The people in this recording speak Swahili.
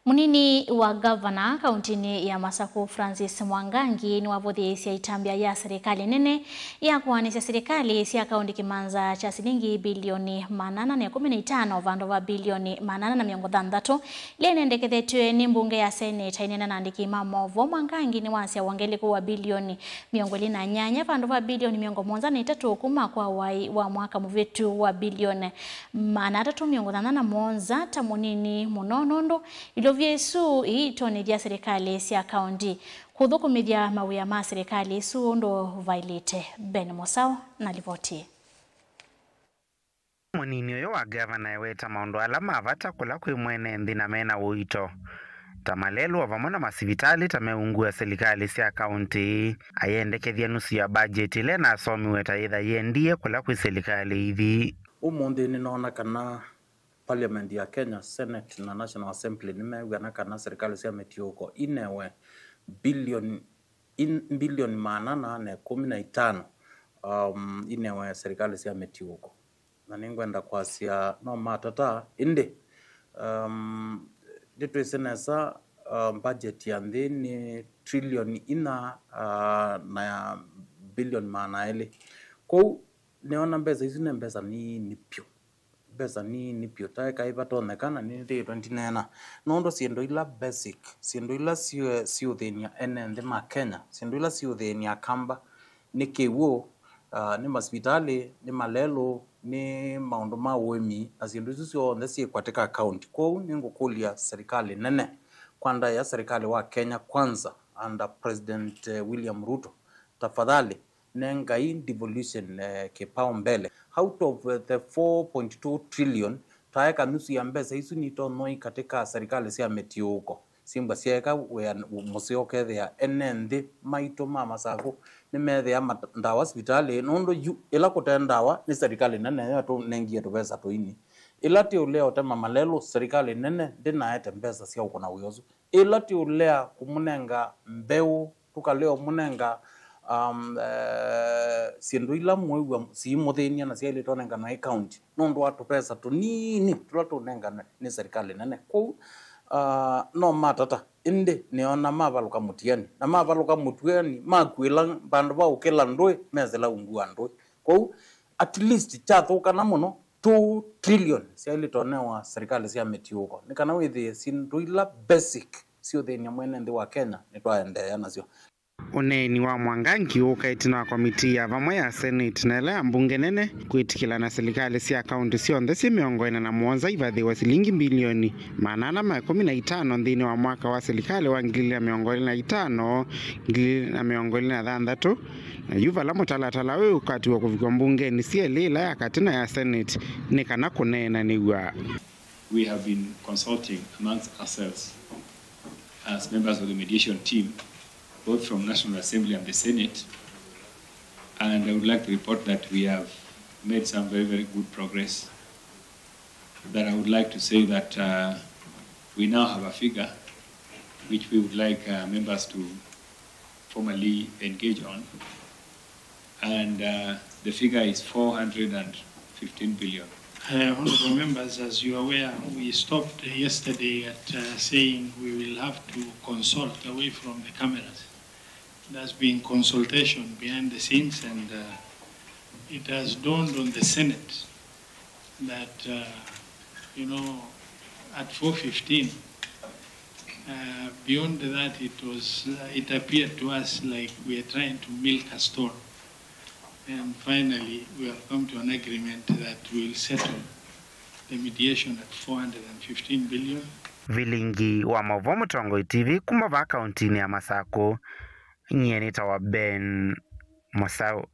Munini wa gavana kauntini ya Masako Francis Mwangangi ni wavothiisya itambia ya serikali nene ya kuanisya serikali sia kaunti kimanza cha silingi bilioni 815 vandu va bilioni 860 lienendekethetwe ni mbunge ya Senate inena nandiki mamovo. Mwangangi ni wasya wangeliku wa bilioni 28 vandu va bilioni 103 kuma kwa wai wa mwaka muvitu wa bilioni 381 ta munini munonondo vyesu itoni vya serikali sia kaunti kuthukumithia mawia ma serikali isu ndo vailite. Ben Musau na ripoti. Munini uyo wa gavana eweta maundu ala mavata kula kwi mwene nthi na mena uito tamalelu vamwe na masivitali tameungua serikali sia kaunti ayendekethia nusu ya budget ile na asomiwe taitha yendie kula kwi serikali ithi. Umundi ninaona kana Parliament ya Kenya, Senate na National Assembly nimewegana kana serikali cia metiuko inewe bilioni 815 inewe serikali cia metiuko na ningwenda kwasia no matata indi ditu senesa budget ya nthi ni trilioni ina na bilioni 800 kou neona mbeza izi ne mbeza ni pio besa ni pio taika ivatonekana ni 29 nondo siendo ila basic siendo ila sio thenia ene ma Kenya siendo ila sio thenia kamba ni kiwo ni hospitali ni malelo ni maundu ma uemi asiendo sio ndesi katika account kwa ningukulia serikali nene kwanda ya serikali wa Kenya kwanza under President William Ruto tafadhali nenga in devolution kipao mbele out of the 4.2 trillion taeka nusu ya mbesa isu ni tonoi katika serikali cia metiuko simba sieka we musioke thea enende maito mama sako ni methe ya ndawa hospitali nondo ila kutendawa ni serikali nene ya to nengia to pesa to ini ila ti uleo tema malelo serikali nene ndinaete mbesa cia uko na uyozo ila ti ulea kumunenga mbeu tukaleo munenga siendo ila mwewa si muthenia na siele tonenga na account nondo watu pesa tu nini tulato nenga ni serikali nene ko no matata inde neona mavaluka mutiani na mavaluka mutiani makwila bandu ba ukela ndoi mezela ungua ndoi ko at least chathuka na muno 2 trillion siele tonewa serikali cia metiuko nikana withi sindo ila basic sio thenia mwene ndi wa Kenya nitwaendea nacio. Uneni wa Mwangangi ukaitina wa komiti ya vamwe ya Senate na ile mbunge nene kuitikila na serikali sia kaunti sionthe si miongoena na muonza ivadhiwa silingi bilioni 815 nthini wa mwaka wa serikali wa 2015 2016 na yuva la mutalatala we ukati wa kuvikwa mbunge ni siele ila ya katina ya Senate ni kana kunena niwa. We have been consulting amongst ourselves as members of the mediation team both from National Assembly and the Senate, and I would like to report that we have made some very, very good progress. That I would like to say that we now have a figure which we would like members to formally engage on, and the figure is 415 billion. Honorable members, as you are aware, we stopped yesterday at saying we will have to consult away from the cameras. There's been consultation behind the scenes, and it has dawned on the Senate that, at 4:15, beyond that, it appeared to us like we are trying to milk a storm. And finally, we have come to an agreement that we will settle the mediation at 415 billion. Vilingi wa Mavomo Tongo TV kumava kauntini ya Masako. Nyenita wa Ben Musau.